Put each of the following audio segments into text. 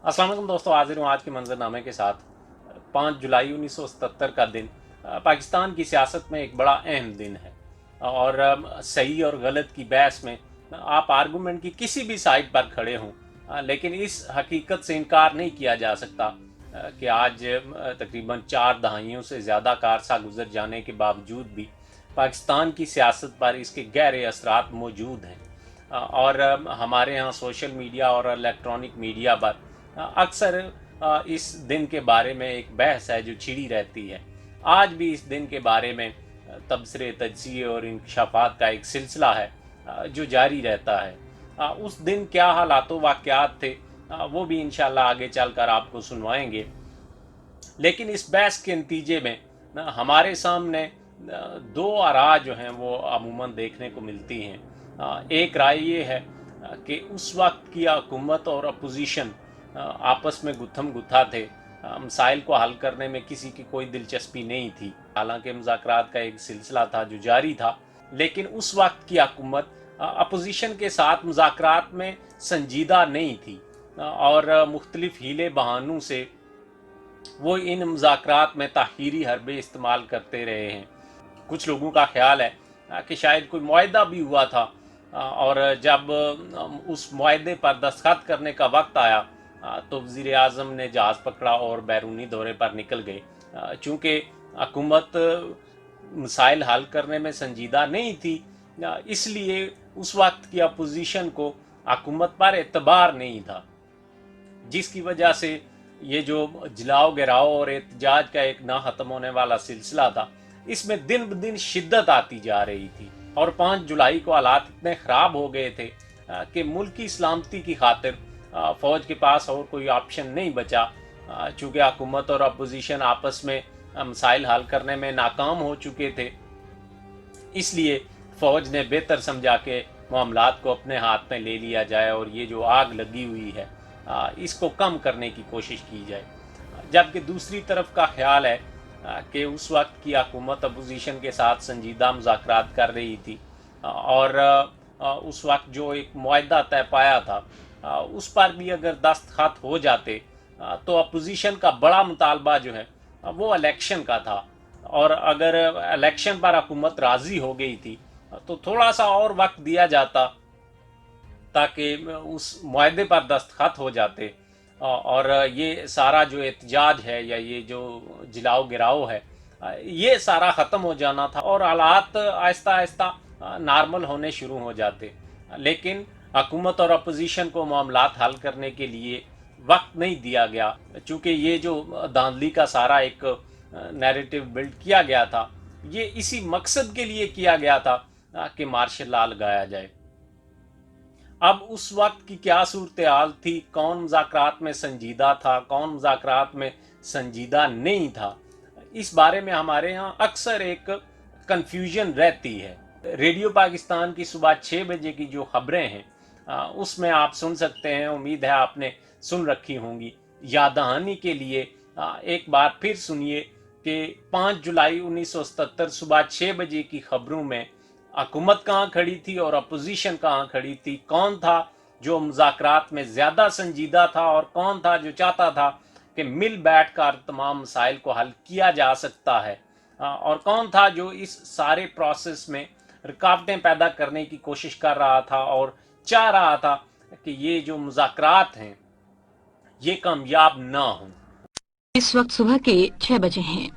अस्सलाम वालेकुम दोस्तों, हाजिर हूँ आज के मंजरनामे के साथ। 5 जुलाई 1977 का दिन पाकिस्तान की सियासत में एक बड़ा अहम दिन है और सही और गलत की बहस में आप आर्गूमेंट की किसी भी साइड पर खड़े हों, लेकिन इस हकीकत से इनकार नहीं किया जा सकता कि आज तकरीबन 4 दहाइयों से ज़्यादा का अरसा गुजर जाने के बावजूद भी पाकिस्तान की सियासत पर इसके गहरे असरात मौजूद हैं। और हमारे यहाँ सोशल मीडिया और इलेक्ट्रॉनिक मीडिया पर अक्सर इस दिन के बारे में एक बहस है जो छिड़ी रहती है। आज भी इस दिन के बारे में तबसरे, तजज़िये और इंकशाफात का एक सिलसिला है जो जारी रहता है। उस दिन क्या हालात वाक़यात थे वो भी इंशाल्लाह आगे चलकर आपको सुनवाएंगे। लेकिन इस बहस के नतीजे में हमारे सामने दो आरा जो हैं वो अमूमन देखने को मिलती हैं। एक राय ये है कि उस वक्त की हुकूमत और अपोजिशन आपस में गुत्थम गुत्था थे, मसाइल को हल करने में किसी की कोई दिलचस्पी नहीं थी। हालांकि मुज़ाकरात का एक सिलसिला था जो जारी था, लेकिन उस वक्त की हुकूमत अपोजिशन के साथ मुज़ाकरात में संजीदा नहीं थी और मुख्तलिफ हीले बहानों से वो इन मुज़ाकरात में ताख़ीरी हरबे इस्तेमाल करते रहे हैं। कुछ लोगों का ख्याल है कि शायद कोई मुआहदा भी हुआ था और जब उस मुआहदे पर दस्तखत करने का वक्त आया तो वज़ीर आज़म ने जहाज़ पकड़ा और बैरूनी दौरे पर निकल गए। चूँकि हुकूमत मसाइल हल करने में संजीदा नहीं थी, इसलिए उस वक्त की अपोजिशन को हुकूमत पर एतबार नहीं था, जिसकी वजह से ये जो जलाओ गिराओ और एहतजाज का एक ना ख़त्म होने वाला सिलसिला था, इसमें दिन ब दिन शिद्दत आती जा रही थी। और 5 जुलाई को हालात इतने ख़राब हो गए थे कि मुल्क की सलामती की खातिर फ़ौज के पास और कोई ऑप्शन नहीं बचा। चूँकि हुकूमत और अपोजिशन आपस में मसाइल हल करने में नाकाम हो चुके थे, इसलिए फ़ौज ने बेहतर समझा कि मामलात को अपने हाथ में ले लिया जाए और ये जो आग लगी हुई है इसको कम करने की कोशिश की जाए। जबकि दूसरी तरफ का ख्याल है कि उस वक्त की हुकूमत अपोजिशन के साथ संजीदा मुज़ाकरात कर रही थी और उस वक्त जो एक मुआहदा तय पाया था उस पर भी अगर दस्तखत हो जाते तो अपोजिशन का बड़ा मुतालबा जो है वो इलेक्शन का था, और अगर इलेक्शन पर हुकूमत राज़ी हो गई थी तो थोड़ा सा और वक्त दिया जाता ताकि उस मुआहदे पर दस्तखत हो जाते और ये सारा जो एहतजाज है या ये जो जलाओ गिराओ है ये सारा ख़त्म हो जाना था और हालात आहिस्ता आहिस्ता नॉर्मल होने शुरू हो जाते। लेकिन हुकूमत और अपोजिशन को मामलात हल करने के लिए वक्त नहीं दिया गया, चूँकि ये जो धांधली का सारा एक नैरेटिव बिल्ड किया गया था ये इसी मकसद के लिए किया गया था कि मार्शल लॉ लगाया जाए। अब उस वक्त की क्या सूरत हाल थी, कौन मुज़ाकरात में संजीदा था, कौन मुज़ाकरात में संजीदा नहीं था, इस बारे में हमारे यहाँ अक्सर एक कन्फ्यूजन रहती है। रेडियो पाकिस्तान की सुबह 6 बजे की जो ख़बरें हैं उसमें आप सुन सकते हैं, उम्मीद है आपने सुन रखी होंगी। याद दहानी के लिए एक बार फिर सुनिए कि 5 जुलाई 1977 सुबह 6 बजे की ख़बरों में हुकूमत कहाँ खड़ी थी और अपोजिशन कहाँ खड़ी थी, कौन था जो मुज़ाकरात में ज़्यादा संजीदा था और कौन था जो चाहता था कि मिल बैठ कर तमाम मसाइल को हल किया जा सकता है, और कौन था जो इस सारे प्रोसेस में रुकावटें पैदा करने की कोशिश कर रहा था और चाह रहा था कि ये जो मुज़ाकरात हैं ये कामयाब ना हों। इस वक्त सुबह के 6 बजे हैं।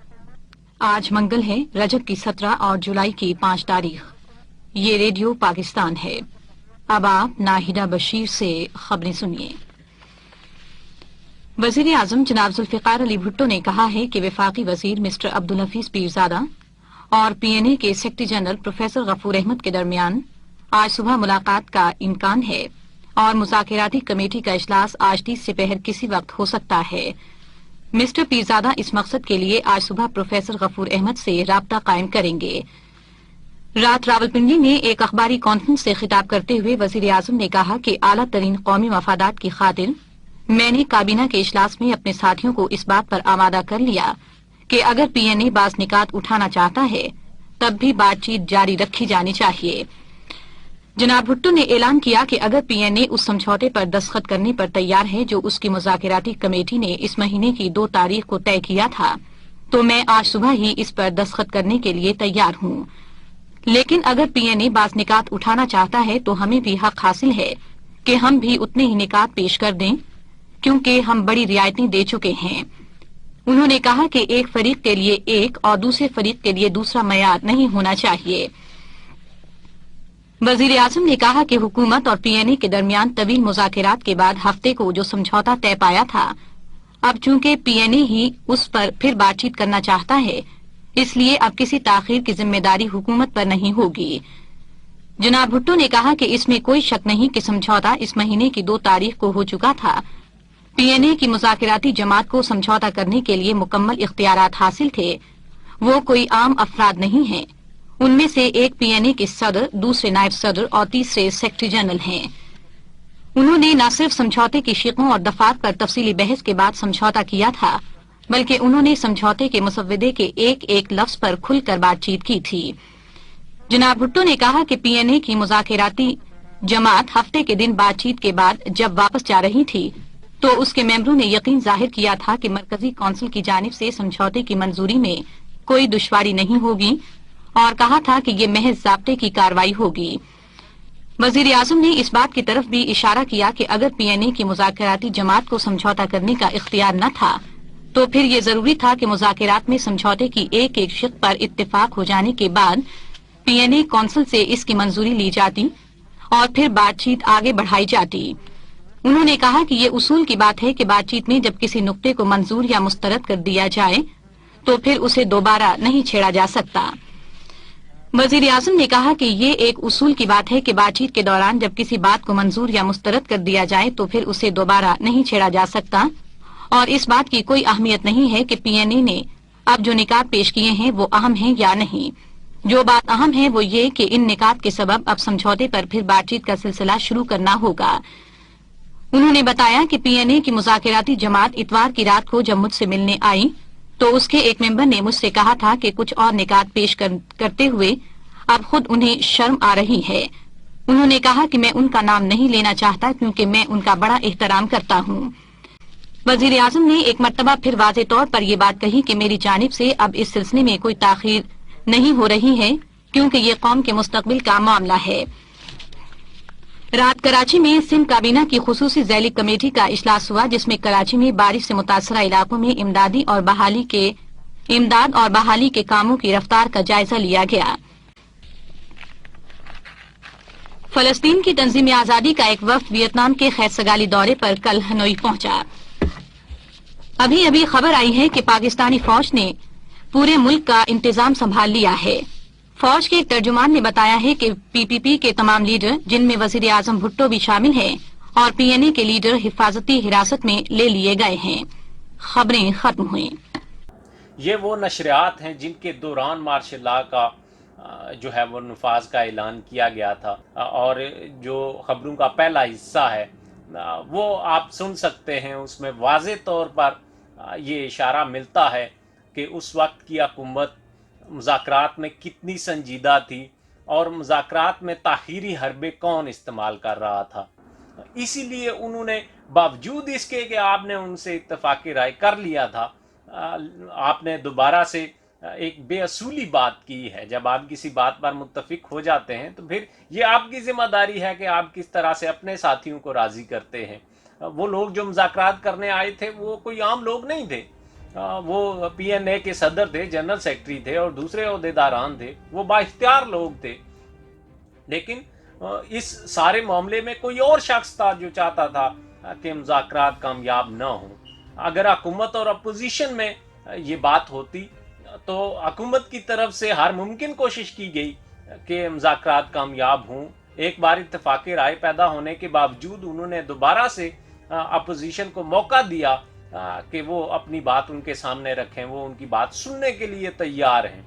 आज मंगल है, रजब की 17 और जुलाई की 5 तारीख। ये रेडियो पाकिस्तान है। अब आप नाहिदा बशीर से खबरें सुनिए। वजीर आजम जनाब जुल्फिकार अली भुट्टो ने कहा है कि वफाकी वजीर मिस्टर अब्दुल हफीज पीरजादा और PNA के secretary general professor Ghafoor Ahmed के दरमियान आज सुबह मुलाकात का इम्कान है और मुज़ाकराती कमेटी का इजलास आज 30 से पहर किसी वक्त हो सकता है। मिस्टर पीरजादा इस मकसद के लिए आज सुबह प्रोफेसर गफूर अहमद से राब्ता कायम करेंगे। रात रावलपिंडी में एक अखबारी कॉन्फ्रेंस से खिताब करते हुए वजीर आजम ने कहा कि आला तरीन कौमी मफादात की खातिर मैंने काबीना के इजलास में अपने साथियों को इस बात पर आमादा कर लिया कि अगर PNA बाज निकात उठाना चाहता है तब भी बातचीत जारी रखी जानी चाहिए। जनाब भुट्टो ने ऐलान किया कि अगर पीएनए उस समझौते पर दस्तखत करने पर तैयार है जो उसकी मुज़ाकराती कमेटी ने इस महीने की 2 तारीख को तय किया था, तो मैं आज सुबह ही इस पर दस्तखत करने के लिए तैयार हूँ। लेकिन अगर पीएनए बाज़ निकात उठाना चाहता है तो हमें भी हक हासिल है कि हम भी उतने ही निकात पेश कर दें, क्योंकि हम बड़ी रियायतें दे चुके हैं। उन्होंने कहा कि एक फरीक के लिए एक और दूसरे फरीक के लिए दूसरा मयार नहीं होना चाहिए। वजीर आजम ने कहा कि हुकूमत और पीएनए के दरमियान तवील मुज़ाकरात के बाद हफ्ते को जो समझौता तय पाया था, अब चूंकि पीएनए ही उस पर फिर बातचीत करना चाहता है, इसलिए अब किसी ताखीर की जिम्मेदारी हुकूमत पर नहीं होगी। जनाब भुट्टो ने कहा कि इसमें कोई शक नहीं कि समझौता इस महीने की 2 तारीख को हो चुका था। पीएनए की मुज़ाकराती जमात को समझौता करने के लिए मुकम्मल इख्तियारात हासिल थे। वो कोई आम अफराद नहीं हैं। उनमें से एक पीएनए के सदर, दूसरे नायब सदर और तीसरे सेक्रेटरी जनरल हैं। उन्होंने न सिर्फ समझौते की शिकों और दफात पर तफसीली बहस के बाद समझौता किया था, बल्कि उन्होंने समझौते के मुसव्वदे के एक एक लफ्ज पर खुलकर बातचीत की थी। जनाब भुट्टो ने कहा कि पीएनए की मुज़ाकराती जमात हफ्ते के दिन बातचीत के बाद जब वापस जा रही थी, तो उसके मेंबरों ने यकीन जाहिर किया था कि मरकजी कौंसिल की जानिब से समझौते की मंजूरी में कोई दुश्वारी नहीं होगी और कहा था कि ये महज ज़ाब्ते की कार्रवाई होगी। वजीर आजम ने इस बात की तरफ भी इशारा किया कि अगर पीएनए की मुज़ाकराती जमात को समझौता करने का इख्तियार न था, तो फिर ये जरूरी था कि मुज़ाकरात में समझौते की एक एक शिक पर इत्तेफाक हो जाने के बाद पीएनए कौंसिल से इसकी मंजूरी ली जाती और फिर बातचीत आगे बढ़ाई जाती। उन्होंने कहा कि ये उसूल की बात है कि बातचीत में जब किसी नुक्ते को मंजूर या मुस्तरद कर दिया जाए, तो फिर उसे दोबारा नहीं छेड़ा जा सकता। वजीर आजम ने कहा कि ये एक उसूल की बात है कि बातचीत के दौरान जब किसी बात को मंजूर या मुस्तरद कर दिया जाए तो फिर उसे दोबारा नहीं छेड़ा जा सकता, और इस बात की कोई अहमियत नहीं है कि पीएनए ने अब जो निकात पेश किए हैं वो अहम हैं या नहीं। जो बात अहम है वो ये कि इन निकात के सबब अब समझौते पर फिर बातचीत का सिलसिला शुरू करना होगा। उन्होंने बताया कि पीएनए की मुज़ाकराती जमात इतवार की रात को जब मुझसे मिलने आई तो उसके एक मेंबर ने मुझसे कहा था कि कुछ और निकात पेश करते हुए अब खुद उन्हें शर्म आ रही है। उन्होंने कहा कि मैं उनका नाम नहीं लेना चाहता क्योंकि मैं उनका बड़ा एहतराम करता हूँ। वजीर आजम ने एक मरतबा फिर वाज़े तौर पर यह बात कही कि मेरी जानिब से अब इस सिलसिले में कोई ताखीर नहीं हो रही है, क्योंकि ये कौम के मुस्तकबिल का मामला है। रात कराची में सिंध काबीना की खुसूसी ज़ैली कमेटी का इजलास हुआ, जिसमें कराची में बारिश से मुतासरा इलाकों में इमदाद और बहाली के कामों की रफ्तार का जायजा लिया गया। फलस्तीन की तंजीम आज़ादी का एक वफ्द वियतनाम के खैरसगाली दौरे पर कल हनोई पहुंचा। अभी अभी खबर आई है कि पाकिस्तानी फौज ने पूरे मुल्क का इंतजाम संभाल लिया है। फौज के एक तर्जुमान ने बताया है कि पीपीपी के तमाम लीडर, जिनमें वजीर आजम भुट्टो भी शामिल हैं, और पीएनए के लीडर हिफाजती हिरासत में ले लिए गए हैं। खबरें खत्म हुई। ये वो नशरियात हैं जिनके दौरान मार्शल लॉ का जो है वो नफाज का ऐलान किया गया था, और जो खबरों का पहला हिस्सा है वो आप सुन सकते हैं। उसमें वाज़े तौर पर ये इशारा मिलता है कि उस वक्त की हुकूमत मुज़ाकरात में कितनी संजीदा थी और मुज़ाकरात में ताख़ीरी हरबे कौन इस्तेमाल कर रहा था। इसीलिए उन्होंने बावजूद इसके कि आपने उनसे इत्तफ़ाक़ी राय कर लिया था, आपने दोबारा से एक बेअसूली बात की है। जब आप किसी बात पर मुत्तफ़िक हो जाते हैं तो फिर ये आपकी ज़िम्मेदारी है कि आप किस तरह से अपने साथियों को राज़ी करते हैं। वो लोग जो मुज़ाकरात करने आए थे वो कोई आम लोग नहीं थे, वो पीएनए के सदर थे, जनरल सेक्रेटरी थे और दूसरे ओहदेदारान थे। वो बाइख्तियार लोग थे। लेकिन इस सारे मामले में कोई और शख्स था जो चाहता था कि मुज़ाकरात कामयाब न हो। अगर हुकूमत और अपोजिशन में ये बात होती तो हुकूमत की तरफ से हर मुमकिन कोशिश की गई कि मुज़ाकरात कामयाब हों। एक बार इत्तेफाक़ी राय पैदा होने के बावजूद उन्होंने दोबारा से अपोजिशन को मौका दिया कि वो अपनी बात उनके सामने रखें, वो उनकी बात सुनने के लिए तैयार हैं।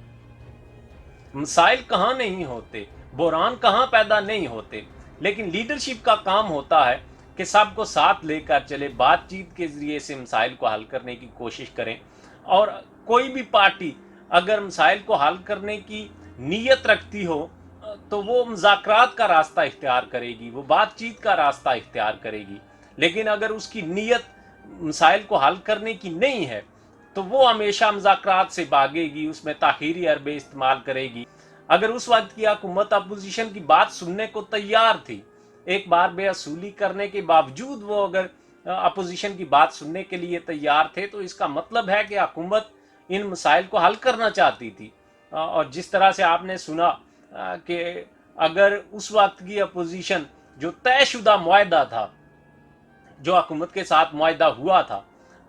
मसाइल कहाँ नहीं होते, बहरान कहाँ पैदा नहीं होते, लेकिन लीडरशिप का काम होता है कि सबको साथ लेकर चले, बातचीत के ज़रिए से मसाइल को हल करने की कोशिश करें। और कोई भी पार्टी अगर मसाइल को हल करने की नीयत रखती हो تو وہ مذاکرات کا راستہ اختیار کرے گی، وہ بات چیت کا راستہ اختیار کرے گی. لیکن اگر اس کی نیت مسائل کو حل کرنے کی نہیں ہے تو وہ ہمیشہ مذاکرات سے بھاگے گی، اس میں تاخیری حربے استعمال کرے گی. اگر اس وقت کی حکومت اپوزیشن کی بات سننے کو تیار تھی، ایک بار بے اصولی کرنے کے باوجود وہ اگر اپوزیشن کی بات سننے کے لیے تیار تھے، تو اس کا مطلب ہے کہ حکومت ان مسائل کو حل کرنا چاہتی تھی. اور جس طرح سے آپ نے سنا کہ اگر اس وقت کی اپوزیشن جو طے شدہ معاہدہ تھا، جو حکومت کے ساتھ معاہدہ ہوا تھا،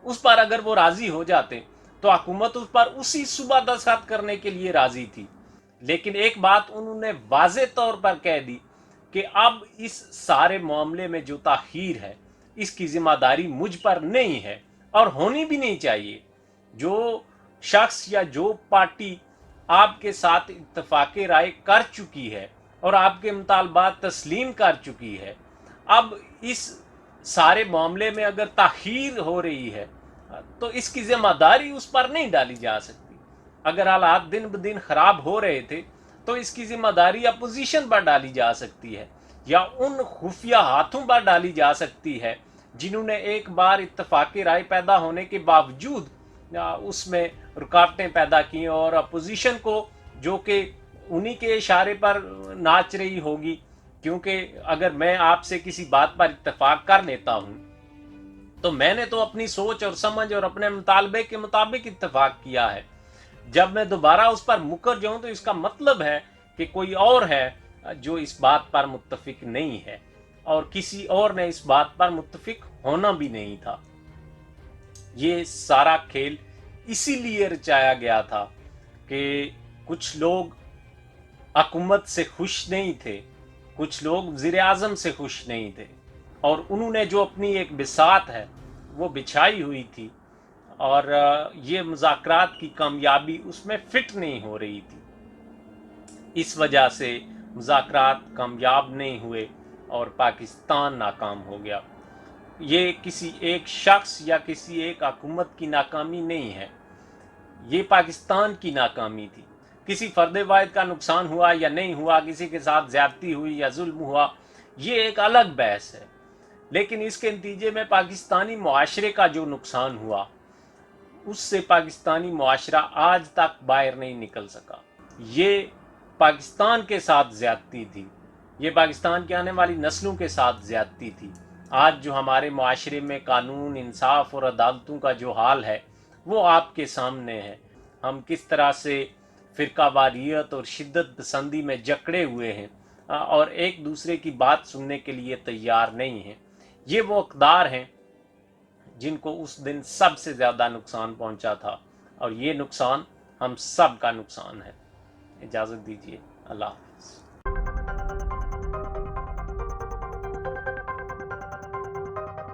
اس پر اگر وہ راضی ہو جاتے تو حکومت اس پر اسی صبح دستخط کرنے کے لیے راضی تھی. لیکن ایک بات انہوں نے واضح طور پر کہہ دی کہ اب اس سارے معاملے میں جو تاخیر ہے اس کی ذمہ داری مجھ پر نہیں ہے اور ہونی بھی نہیں چاہیے. جو شخص یا جو پارٹی آپ کے ساتھ اتفاق رائے کر چکی ہے اور آپ کے مطالبات تسلیم کر چکی ہے، اب اس سارے معاملے میں اگر تاخیر ہو رہی ہے تو اس کی ذمہ داری اس پر نہیں ڈالی جا سکتی. اگر حالات دن بدن خراب ہو رہے تھے تو اس کی ذمہ داری اپوزیشن پر ڈالی جا سکتی ہے یا ان خفیہ ہاتھوں پر ڈالی جا سکتی ہے جنہوں نے ایک بار اتفاق رائے پیدا ہونے کے باوجود اس میں رکاوٹیں پیدا کی اور اپوزیشن کو، جو کہ انہی کے اشارے پر ناچ رہی ہوگی، کیونکہ اگر میں آپ سے کسی بات پر اتفاق کر لیتا ہوں تو میں نے تو اپنی سوچ اور سمجھ اور اپنے مطالبے کے مطابق اتفاق کیا ہے. جب میں دوبارہ اس پر مکر جاؤں تو اس کا مطلب ہے کہ کوئی اور ہے جو اس بات پر متفق نہیں ہے اور کسی اور نے اس بات پر متفق ہونا بھی نہیں تھا. یہ سارا کھیل اسی لیے رچایا گیا تھا کہ کچھ لوگ حکومت سے خوش نہیں تھے، کچھ لوگ وزیر اعظم سے خوش نہیں تھے، اور انہوں نے جو اپنی ایک بساط ہے وہ بچھائی ہوئی تھی اور یہ مذاکرات کی کامیابی اس میں فٹ نہیں ہو رہی تھی. اس وجہ سے مذاکرات کامیاب نہیں ہوئے اور پاکستان ناکام ہو گیا. یہ کسی ایک شخص یا کسی ایک حکومت کی ناکامی نہیں ہے، یہ پاکستان کی ناکامی تھی. کسی فرد واحد کا نقصان ہوا یا نہیں ہوا، کسی کے ساتھ زیادتی ہوئی یا ظلم ہوا، یہ ایک الگ بحث ہے. لیکن اس کے نتیجے میں پاکستانی معاشرے کا جو نقصان ہوا اس سے پاکستانی معاشرہ آج تک باہر نہیں نکل سکا. یہ پاکستان کے ساتھ زیادتی تھی، یہ پاکستان کی آنے والی نسلوں کے ساتھ زیادتی تھی. آج جو ہمارے معاشرے میں قانون، انصاف اور عدالتوں کا جو حال ہے وہ آپ کے سامنے ہے. ہم کس طرح سے فرقہ واریت اور شدت پسندی میں جکڑے ہوئے ہیں اور ایک دوسرے کی بات سننے کے لیے تیار نہیں ہیں. یہ وہ اقدار ہیں جن کو اس دن سب سے زیادہ نقصان پہنچا تھا اور یہ نقصان ہم سب کا نقصان ہے. اجازت دیجیے. اللہ حافظ.